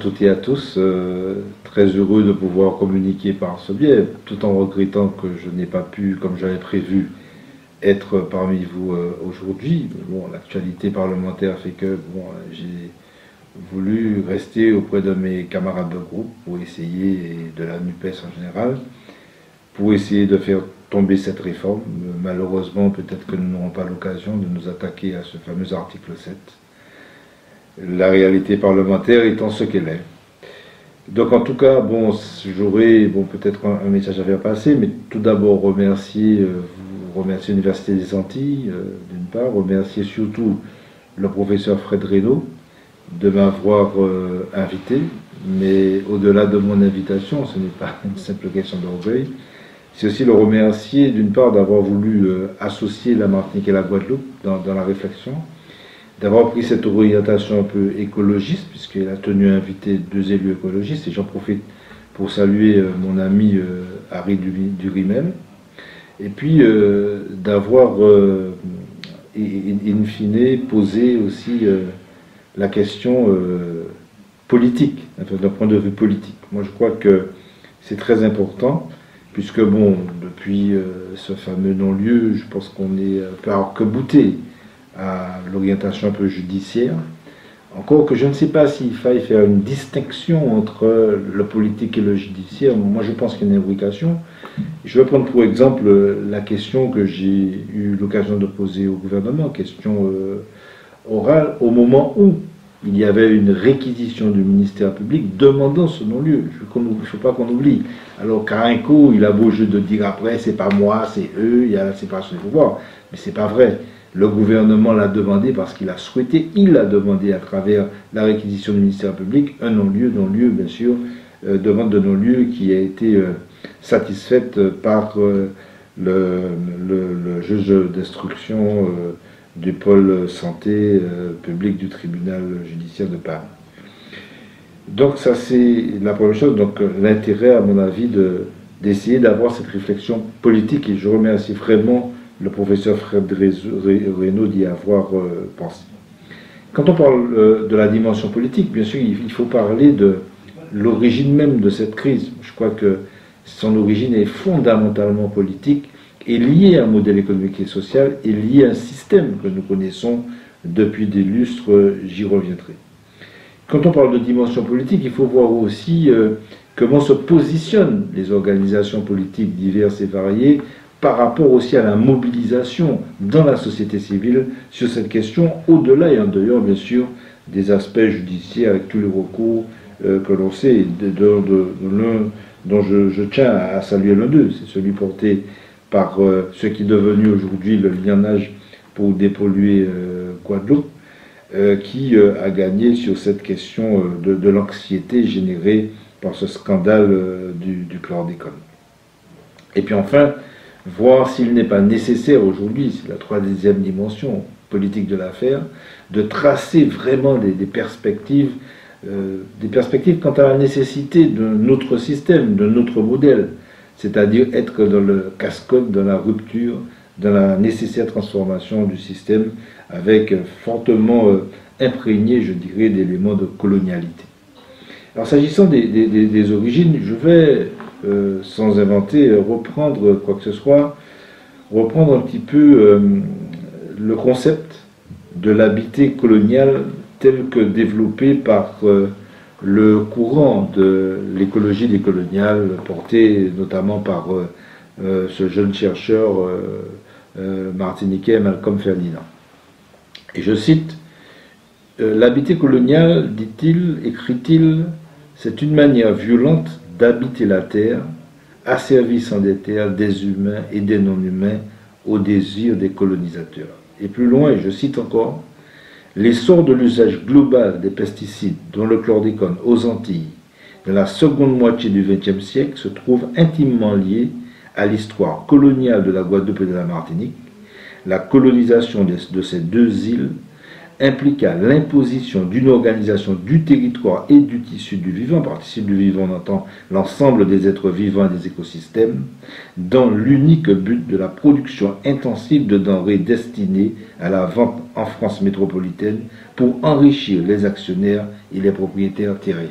toutes et à tous. Très heureux de pouvoir communiquer par ce biais, tout en regrettant que je n'ai pas pu, comme j'avais prévu, être parmi vous aujourd'hui. Bon, l'actualité parlementaire fait que bon, j'ai voulu rester auprès de mes camarades de groupe pour essayer, et de la NUPES en général, pour essayer de faire tomber cette réforme. Malheureusement, peut-être que nous n'aurons pas l'occasion de nous attaquer à ce fameux article 7. La réalité parlementaire étant ce qu'elle est. Donc en tout cas, bon, j'aurais peut-être un message à faire passer, mais tout d'abord remercier l'Université des Antilles, d'une part, remercier surtout le professeur Fred Reynaud de m'avoir invité, mais au-delà de mon invitation, ce n'est pas une simple question d'orgueil, c'est aussi le remercier d'une part d'avoir voulu associer la Martinique et la Guadeloupe dans la réflexion, d'avoir pris cette orientation un peu écologiste, puisqu'il a tenu à inviter 2 élus écologistes, et j'en profite pour saluer mon ami Harry Durimel, et puis d'avoir, in fine, posé aussi la question politique, enfin, d'un point de vue politique. Moi je crois que c'est très important, puisque bon, depuis ce fameux non-lieu, je pense qu'on est un peu arc-bouté à l'orientation un peu judiciaire. Encore que je ne sais pas s'il faille faire une distinction entre le politique et le judiciaire. Moi je pense qu'il y a une imbrication. Je vais prendre pour exemple la question que j'ai eu l'occasion de poser au gouvernement, question orale, au moment où il y avait une réquisition du ministère public demandant ce non-lieu. Il ne faut pas qu'on oublie. Alors Carinco, il a beau jeu de dire après, c'est pas moi, c'est eux, il y a la séparation des pouvoirs. Mais c'est pas vrai. Le gouvernement l'a demandé parce qu'il a souhaité, il l'a demandé à travers la réquisition du ministère public, un non-lieu, bien sûr, demande de non-lieu qui a été satisfaite par le juge d'instruction du pôle santé publique du tribunal judiciaire de Paris. Donc ça c'est la première chose, donc l'intérêt à mon avis d'essayer d'avoir cette réflexion politique, et je remercie vraiment le professeur Fred Reynaud d'y avoir pensé. Quand on parle de la dimension politique, bien sûr il faut parler de l'origine même de cette crise. Je crois que son origine est fondamentalement politique, est liée à un modèle économique et social, est liée à un système que nous connaissons depuis des lustres, j'y reviendrai. Quand on parle de dimension politique, il faut voir aussi comment se positionnent les organisations politiques diverses et variées par rapport aussi à la mobilisation dans la société civile sur cette question, au-delà et en dehors, bien sûr, des aspects judiciaires avec tous les recours que l'on sait, dont je tiens à saluer l'un d'eux, c'est celui porté par ce qui est devenu aujourd'hui le lienage pour dépolluer Guadeloupe, qui a gagné sur cette question de l'anxiété générée par ce scandale du chlordécone. Et puis enfin, voir s'il n'est pas nécessaire aujourd'hui, c'est la 3e dimension politique de l'affaire, de tracer vraiment des perspectives quant à la nécessité d'un autre système, d'un autre modèle, c'est-à-dire être dans le casse-côte, dans la rupture, dans la nécessaire transformation du système, avec fortement imprégné, je dirais, d'éléments de colonialité. Alors s'agissant des origines, je vais, sans inventer, reprendre quoi que ce soit, reprendre un petit peu le concept de l'habité colonial tel que développé par le courant de l'écologie décoloniale, porté notamment par ce jeune chercheur martiniquais Malcolm Ferdinand. Et je cite, « L'habité colonial, dit-il, écrit-il, c'est une manière violente d'habiter la terre, asservissant des terres, des humains et des non-humains au désir des colonisateurs. » Et plus loin, je cite encore, « L'essor de l'usage global des pesticides, dont le chlordécone, aux Antilles, dans la seconde moitié du XXe siècle, se trouve intimement lié à l'histoire coloniale de la Guadeloupe et de la Martinique. La colonisation de ces 2 îles impliqua l'imposition d'une organisation du territoire et du tissu du vivant, par tissu du vivant on entend l'ensemble des êtres vivants et des écosystèmes, dans l'unique but de la production intensive de denrées destinées à la vente en France métropolitaine pour enrichir les actionnaires et les propriétaires terriens.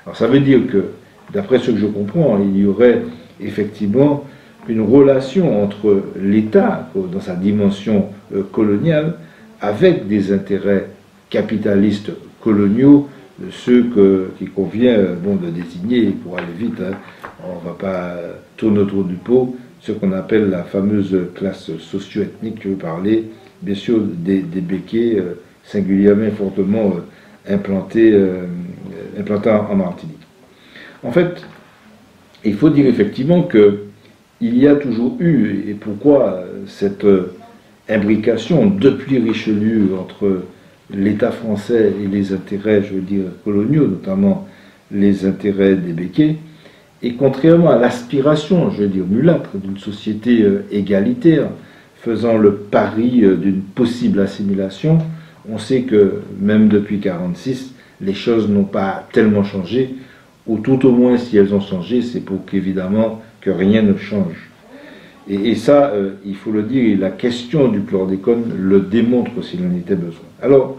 Alors ça veut dire que, d'après ce que je comprends, il y aurait effectivement une relation entre l'État, dans sa dimension coloniale, avec des intérêts capitalistes coloniaux, ceux qu'il convient de désigner, pour aller vite, hein, on ne va pas tourner autour du pot, ce qu'on appelle la fameuse classe socio-ethnique, je veux parler, bien sûr, des béquets singulièrement fortement implantés en Martinique. En fait, il faut dire effectivement qu'il y a toujours eu, et pourquoi cette imbrication depuis Richelieu entre l'État français et les intérêts, je veux dire, coloniaux, notamment les intérêts des béquets, et contrairement à l'aspiration, je veux dire, mulâtre d'une société égalitaire, faisant le pari d'une possible assimilation, on sait que même depuis 1946, les choses n'ont pas tellement changé, ou tout au moins si elles ont changé, c'est pour qu'évidemment que rien ne change. Et ça, il faut le dire, et la question du chlordécone le démontre s'il en était besoin. Alors,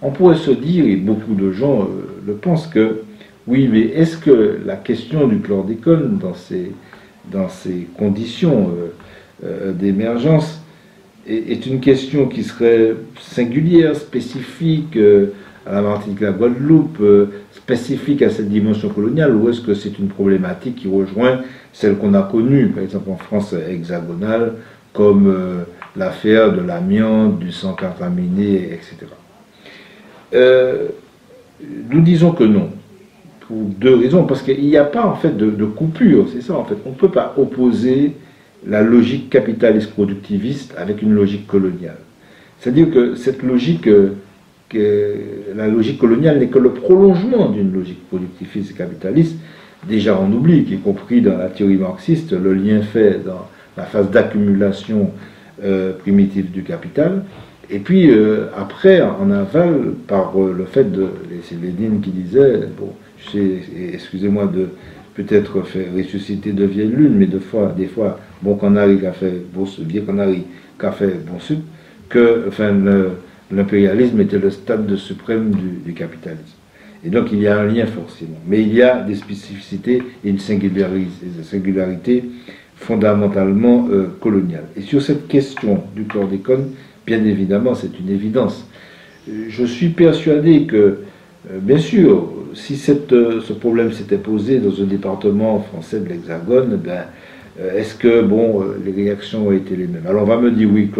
on pourrait se dire, et beaucoup de gens le pensent, que oui, mais est-ce que la question du chlordécone, dans ces conditions d'émergence, est une question qui serait singulière, spécifique à la Martinique et la Guadeloupe, spécifique à cette dimension coloniale, ou est-ce que c'est une problématique qui rejoint celle qu'on a connue, par exemple en France hexagonale, comme l'affaire de l'amiante, du sang contaminé, etc. Nous disons que non, pour deux raisons, parce qu'il n'y a pas en fait de coupure, c'est ça en fait. On ne peut pas opposer la logique capitaliste productiviste avec une logique coloniale. C'est-à-dire que cette logique, la logique coloniale n'est que le prolongement d'une logique productiviste et capitaliste. Déjà on oublie qu'y compris dans la théorie marxiste, le lien fait dans la phase d'accumulation primitive du capital, et puis après en aval par le fait de, c'est Lénine qui disait, bon, excusez-moi de peut-être faire ressusciter de vieilles lunes, mais des fois, bon canari qu'a fait bon vieux canari qu'a fait bon sucre, que enfin l'impérialisme était le stade suprême du capitalisme. Et donc il y a un lien forcément. Mais il y a des spécificités et une singularité fondamentalement coloniale. Et sur cette question du chlordécone, bien évidemment, c'est une évidence. Je suis persuadé que, bien sûr, si ce problème s'était posé dans un département français de l'Hexagone, ben, est-ce que bon, les réactions ont été les mêmes? Alors on va me dire oui,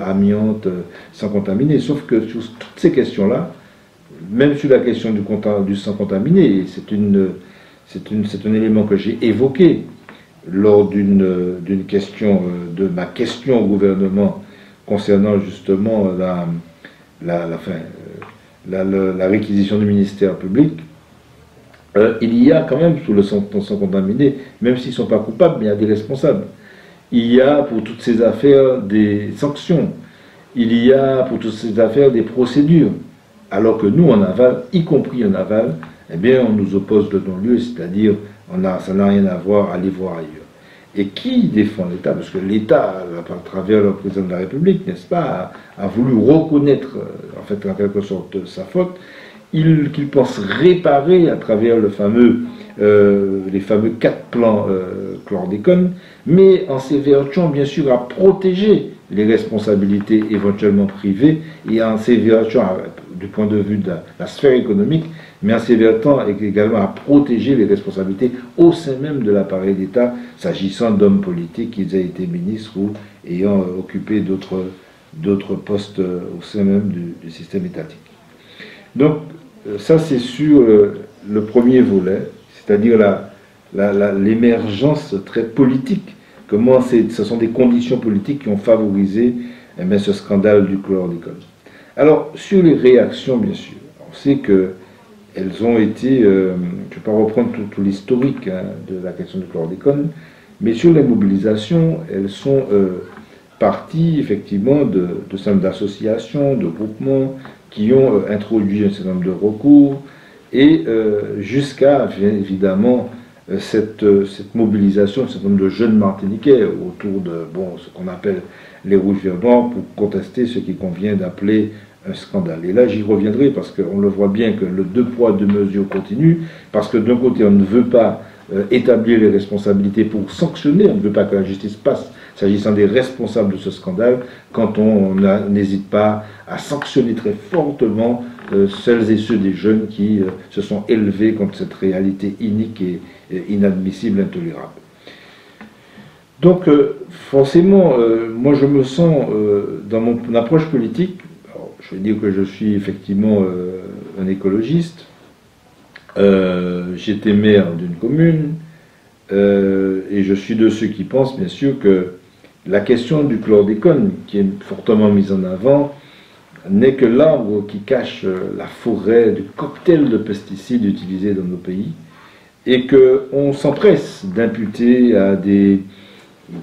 amiante, sang contaminé, sauf que sur toutes ces questions-là, même sur la question du sang contaminé, c'est un élément que j'ai évoqué lors d'une question, de ma question au gouvernement concernant justement la réquisition du ministère public. Il y a quand même sous le sang contaminé, même s'ils ne sont pas coupables, mais il y a des responsables. Il y a pour toutes ces affaires des sanctions. Il y a pour toutes ces affaires des procédures. Alors que nous, en aval, y compris en aval, eh bien, on nous oppose de non-lieu, c'est-à-dire ça n'a rien à voir, allez voir ailleurs. Et qui défend l'État? Parce que l'État, à travers le président de la République, n'est-ce pas, a voulu reconnaître, en fait, en quelque sorte, sa faute, qu'il pense réparer à travers les fameux 4 plans chlordécone, mais en s'évertuant bien sûr à protéger les responsabilités éventuellement privées et en s'évertuant du point de vue de la sphère économique, mais en s'évertuant également à protéger les responsabilités au sein même de l'appareil d'État, s'agissant d'hommes politiques qui aient été ministres ou ayant occupé d'autres postes au sein même du système étatique. Donc, ça c'est sur le premier volet, c'est-à-dire l'émergence très politique. Comment ce sont des conditions politiques qui ont favorisé ce scandale du chlordécone. Alors, sur les réactions, bien sûr, on sait qu'elles ont été, je ne vais pas reprendre tout l'historique de la question du chlordécone, mais sur les mobilisations, elles sont parties effectivement de certain nombre d'associations, de groupements qui ont introduit un certain nombre de recours, et jusqu'à, évidemment, cette mobilisation d'un certain nombre de jeunes Martiniquais autour de ce qu'on appelle les rouges verts noirs pour contester ce qu'il convient d'appeler un scandale. Et là, j'y reviendrai parce qu'on le voit bien que le deux poids, deux mesures continue, parce que d'un côté, on ne veut pas établir les responsabilités pour sanctionner, on ne veut pas que la justice passe s'agissant des responsables de ce scandale, quand on n'hésite pas à sanctionner très fortement celles et ceux des jeunes qui se sont élevés contre cette réalité inique et inadmissible, intolérable. Donc, forcément, moi je me sens, dans mon approche politique, alors, je vais dire que je suis effectivement un écologiste, j'étais maire d'une commune, et je suis de ceux qui pensent bien sûr que la question du chlordécone, qui est fortement mise en avant, n'est que l'arbre qui cache la forêt du cocktail de pesticides utilisés dans nos pays, et qu'on s'empresse d'imputer à des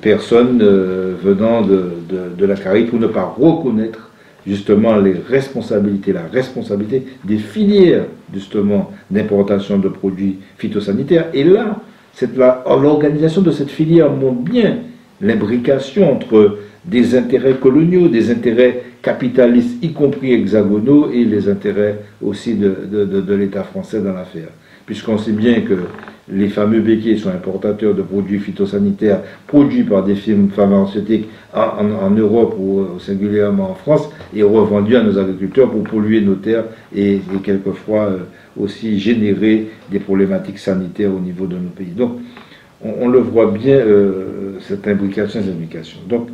personnes venant de la Caraïbe pour ne pas reconnaître justement les responsabilités, la responsabilité des filières justement d'importation de produits phytosanitaires. Et là, l'organisation de cette filière montre bien l'imbrication entre des intérêts coloniaux, des intérêts capitalistes, y compris hexagonaux, et les intérêts aussi de l'État français dans l'affaire. Puisqu'on sait bien que les fameux béquiers sont importateurs de produits phytosanitaires produits par des firmes pharmaceutiques en Europe ou singulièrement en France et revendus à nos agriculteurs pour polluer nos terres et quelquefois aussi générer des problématiques sanitaires au niveau de nos pays. Donc on le voit bien, cette imbrication, ces imbrications. Donc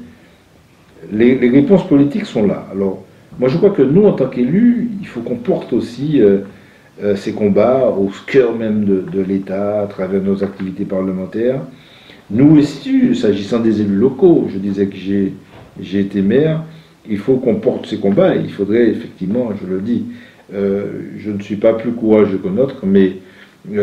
les réponses politiques sont là. Alors moi je crois que nous en tant qu'élus, il faut qu'on porte aussi ces combats au cœur même de l'État, à travers nos activités parlementaires. Nous aussi, s'agissant des élus locaux, je disais que j'ai été maire, il faut qu'on porte ces combats, et il faudrait effectivement, je le dis, je ne suis pas plus courageux que notre, mais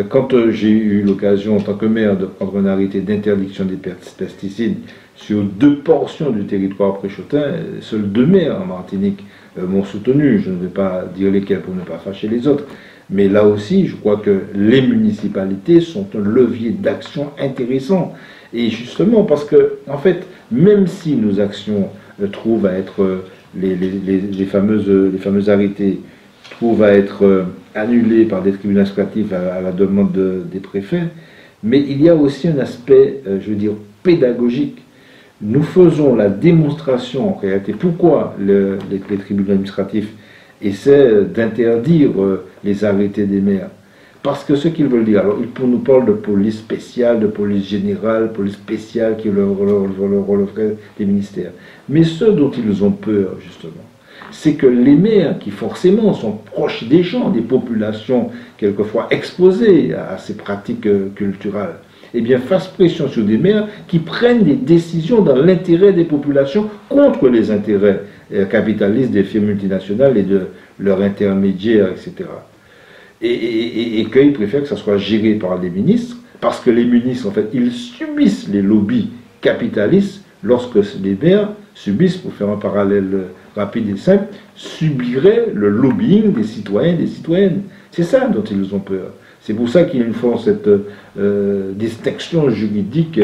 quand j'ai eu l'occasion en tant que maire de prendre un arrêté d'interdiction des pesticides sur 2 portions du territoire préchotin, seuls 2 maires en Martinique m'ont soutenu, je ne vais pas dire lesquels pour ne pas fâcher les autres, mais là aussi, je crois que les municipalités sont un levier d'action intéressant. Et justement parce que, en fait, même si nos actions trouvent à être, les fameux arrêtés trouvent à être annulés par des tribunaux administratifs à la demande des préfets, mais il y a aussi un aspect, je veux dire, pédagogique. Nous faisons la démonstration, en réalité, pourquoi les tribunaux administratifs essaient d'interdire les arrêtés des maires. Parce que ce qu'ils veulent dire, alors ils nous parlent de police spéciale, de police générale, police spéciale qui relèverait des ministères. Mais ce dont ils ont peur, justement, c'est que les maires, qui forcément sont proches des gens, des populations quelquefois exposées à ces pratiques culturelles, eh bien, fassent pression sur des maires qui prennent des décisions dans l'intérêt des populations contre les intérêts capitalistes des firmes multinationales et de leurs intermédiaires, etc. Et qu'ils préfèrent que ça soit géré par les ministres, parce que les ministres, en fait, ils subissent les lobbies capitalistes lorsque les maires subissent, pour faire un parallèle rapide et simple, subiraient le lobbying des citoyens et des citoyennes. C'est ça dont ils ont peur. C'est pour ça qu'ils font cette distinction juridique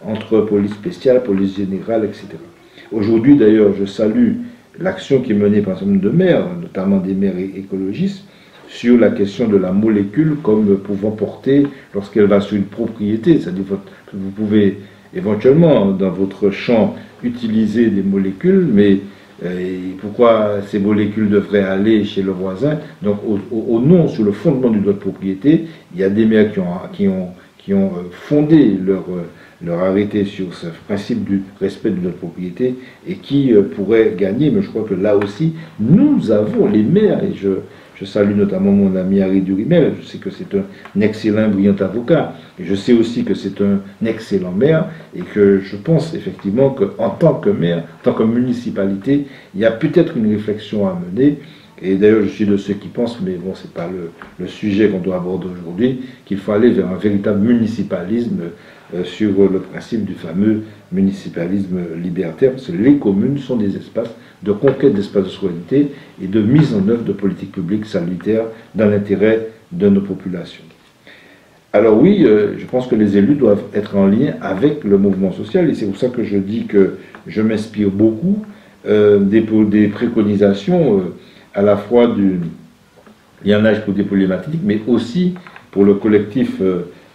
entre police spéciale, police générale, etc. Aujourd'hui, d'ailleurs, je salue l'action qui est menée par un certain nombre de maires, notamment des maires écologistes, sur la question de la molécule comme pouvant porter, lorsqu'elle va sur une propriété, c'est-à-dire vous pouvez éventuellement, dans votre champ, utiliser des molécules, mais pourquoi ces molécules devraient aller chez le voisin? Donc, au nom, sur le fondement du droit de propriété, il y a des maires qui ont fondé leur arrêté sur ce principe du respect de notre propriété et qui pourraient gagner, mais je crois que là aussi, nous avons les maires, et je salue notamment mon ami Harry Durimel, je sais que c'est un excellent, brillant avocat, et je sais aussi que c'est un excellent maire, et que je pense effectivement qu'en tant que maire, en tant que municipalité, il y a peut-être une réflexion à mener, et d'ailleurs je suis de ceux qui pensent, mais bon, c'est pas le sujet qu'on doit aborder aujourd'hui, qu'il faut aller vers un véritable municipalisme sur le principe du fameux municipalisme libertaire, parce que les communes sont des espaces de conquête d'espaces de souveraineté et de mise en œuvre de politiques publiques salutaires dans l'intérêt de nos populations. Alors oui, je pense que les élus doivent être en lien avec le mouvement social, et c'est pour ça que je dis que je m'inspire beaucoup des préconisations à la fois du lianage pour des problématiques, mais aussi pour le collectif,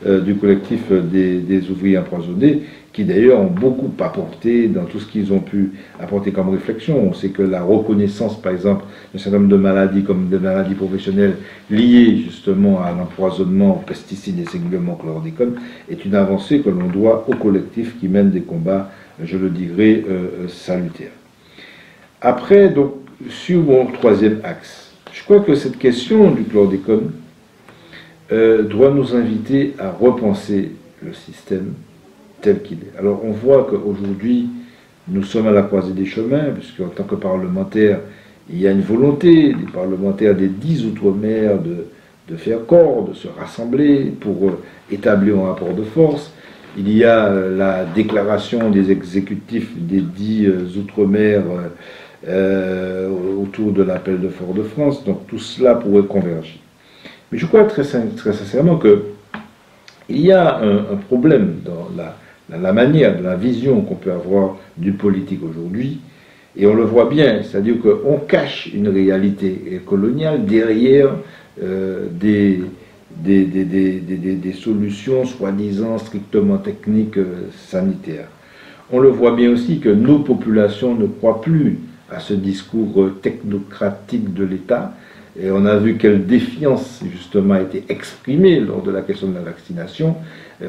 des ouvriers empoisonnés, qui d'ailleurs ont beaucoup apporté dans tout ce qu'ils ont pu apporter comme réflexion. On sait que la reconnaissance, par exemple, d'un certain nombre de maladies, comme des maladies professionnelles liées justement à l'empoisonnement aux pesticides et singulièrement au chlordécone, est une avancée que l'on doit au collectif qui mène des combats, je le dirais, salutaires. Après, donc, sur mon troisième axe, je crois que cette question du chlordécone doit nous inviter à repenser le système tel qu'il est. Alors on voit qu'aujourd'hui, nous sommes à la croisée des chemins, puisqu'en tant que parlementaires, il y a une volonté des parlementaires des 10 Outre-mer de faire corps, de se rassembler pour établir un rapport de force. Il y a la déclaration des exécutifs des 10 Outre-mer autour de l'appel de Fort-de-France, donc tout cela pourrait converger. Mais je crois très sincèrement qu'il y a un problème dans la manière, de la vision qu'on peut avoir du politique aujourd'hui, et on le voit bien, c'est-à-dire qu'on cache une réalité coloniale derrière des solutions soi-disant strictement techniques sanitaires. On le voit bien aussi que nos populations ne croient plus à ce discours technocratique de l'État. Et on a vu quelle défiance, justement, a été exprimée lors de la question de la vaccination,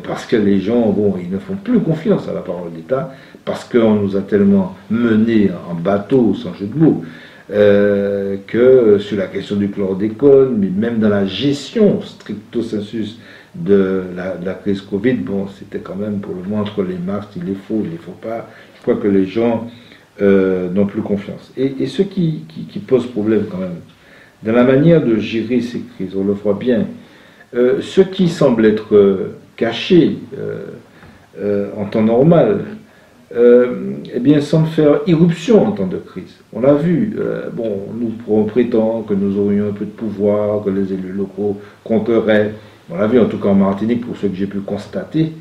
parce que les gens, bon, ils ne font plus confiance à la parole d'État, parce qu'on nous a tellement menés en bateau, sans jeu de mots, que sur la question du chlordécone, mais même dans la gestion stricto sensus de la crise Covid, bon, c'était quand même pour le moment entre les masques, il les faut pas. Je crois que les gens n'ont plus confiance. Et ce qui pose problème quand même, dans la manière de gérer ces crises, on le voit bien, ce qui semble être caché en temps normal, eh bien, semble faire irruption en temps de crise. On l'a vu, bon, nous prétendons que nous aurions un peu de pouvoir, que les élus locaux compteraient. On l'a vu en tout cas en Martinique, pour ce que j'ai pu constater,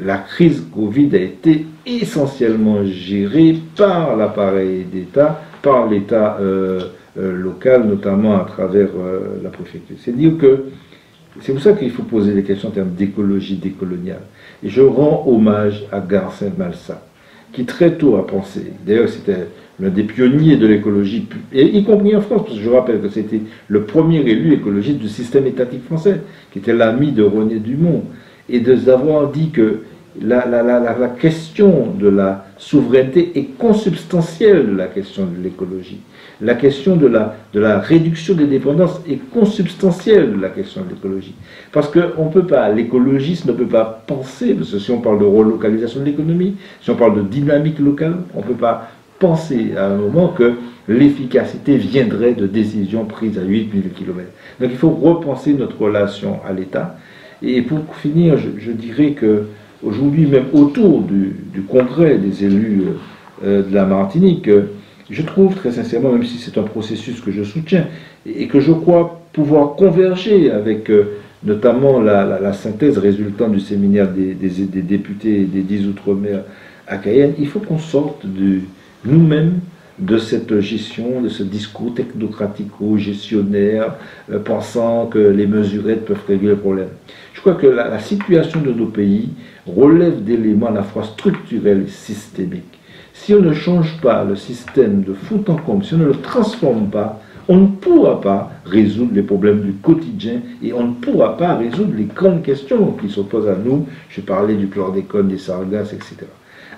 la crise Covid a été essentiellement gérée par l'appareil d'État, par l'État local, notamment à travers la préfecture. C'est-à-dire que c'est pour ça qu'il faut poser des questions en termes d'écologie décoloniale. Et je rends hommage à Garcin Malsa, qui très tôt a pensé, d'ailleurs c'était l'un des pionniers de l'écologie, et y compris en France, parce que je rappelle que c'était le premier élu écologiste du système étatique français, qui était l'ami de René Dumont, et d'avoir dit que la question de la souveraineté est consubstantielle de la question de l'écologie. La question de la réduction des dépendances est consubstantielle de la question de l'écologie. Parce que on peut pas, l'écologiste ne peut pas penser, parce que si on parle de relocalisation de l'économie, si on parle de dynamique locale, on ne peut pas penser à un moment que l'efficacité viendrait de décisions prises à 8000 km. Donc il faut repenser notre relation à l'État. Et pour finir, je dirais que aujourd'hui, même autour du congrès des élus de la Martinique, je trouve très sincèrement, même si c'est un processus que je soutiens, et que je crois pouvoir converger avec notamment la synthèse résultant du séminaire des députés des 10 Outre-mer à Cayenne, il faut qu'on sorte nous-mêmes de cette gestion, de ce discours technocratico-gestionnaire, pensant que les mesurettes peuvent régler le problème. Je crois que la situation de nos pays relève d'éléments à la fois structurels et systémiques. Si on ne change pas le système de fond en comble, si on ne le transforme pas, on ne pourra pas résoudre les problèmes du quotidien et on ne pourra pas résoudre les grandes questions qui s'opposent à nous. Je parlais du chlordécone, des sargasses, etc.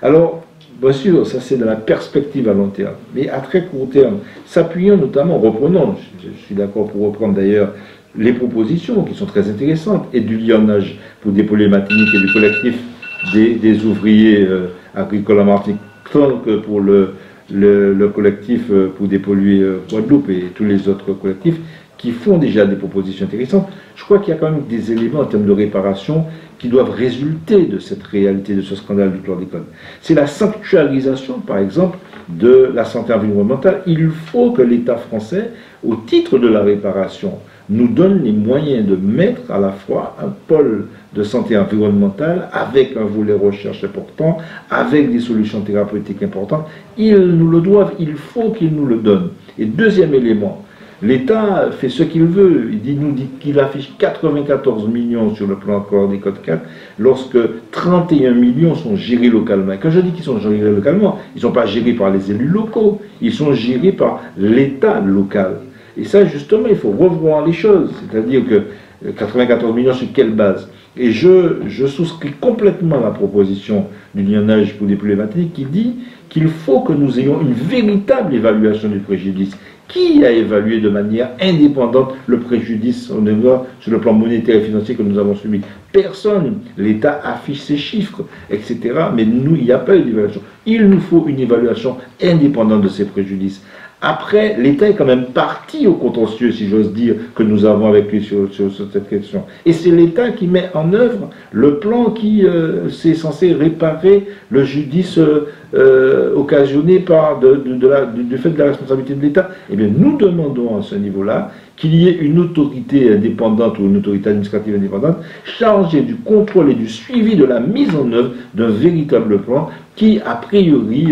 Alors, bien sûr, ça c'est dans la perspective à long terme. Mais à très court terme, s'appuyant notamment, reprenons, je suis d'accord pour reprendre d'ailleurs les propositions qui sont très intéressantes, et du lionnage pour des Martinique et du collectif des ouvriers agricoles en Martinique, tant que pour le collectif pour dépolluer Guadeloupe et tous les autres collectifs qui font déjà des propositions intéressantes. Je crois qu'il y a quand même des éléments en termes de réparation qui doivent résulter de cette réalité, de ce scandale du chlordécone. C'est la sanctuarisation, par exemple, de la santé environnementale. Il faut que l'État français, au titre de la réparation, nous donne les moyens de mettre à la fois un pôle de santé environnementale avec un volet recherche important, avec des solutions thérapeutiques importantes. Ils nous le doivent, il faut qu'ils nous le donnent. Et deuxième élément, L'État fait ce qu'il veut. Nous dit qu'il affiche 94 millions sur le plan chlordécone 4, lorsque 31 millions sont gérés localement. Et quand je dis qu'ils sont gérés localement, ils ne sont pas gérés par les élus locaux, ils sont gérés par l'État local. Et ça, justement, il faut revoir les choses. C'est-à-dire que 94 millions, sur quelle base? Et je souscris complètement à la proposition du Lionnage pour des problématiques qui dit qu'il faut que nous ayons une véritable évaluation du préjudice. Qui a évalué de manière indépendante le préjudice sur le plan monétaire et financier que nous avons subi? Personne. L'État affiche ses chiffres, etc. Mais nous, il n'y a pas eu d'évaluation. Il nous faut une évaluation indépendante de ces préjudices. Après, l'État est quand même parti au contentieux, si j'ose dire, que nous avons avec lui sur cette question. Et c'est l'État qui met en œuvre le plan qui c'est censé réparer le judice occasionné du fait de la responsabilité de l'État. Eh bien, nous demandons à ce niveau-là qu'il y ait une autorité indépendante ou une autorité administrative indépendante chargée du contrôle et du suivi de la mise en œuvre d'un véritable plan qui, a priori,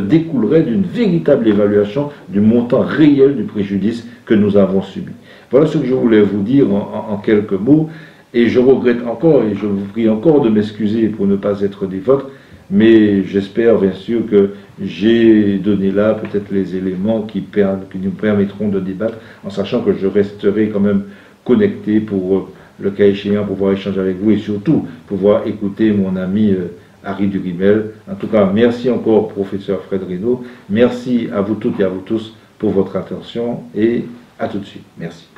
découlerait d'une véritable évaluation du montant réel du préjudice que nous avons subi. Voilà ce que je voulais vous dire en quelques mots, et je regrette encore, et je vous prie encore de m'excuser pour ne pas être des vôtres, mais j'espère bien sûr que j'ai donné là peut-être les éléments qui nous permettront de débattre, en sachant que je resterai quand même connecté pour, le cas échéant, pouvoir échanger avec vous et surtout pouvoir écouter mon ami Harry Durimel. En tout cas, merci encore, professeur Fred Reynaud. Merci à vous toutes et à vous tous pour votre attention et à tout de suite. Merci.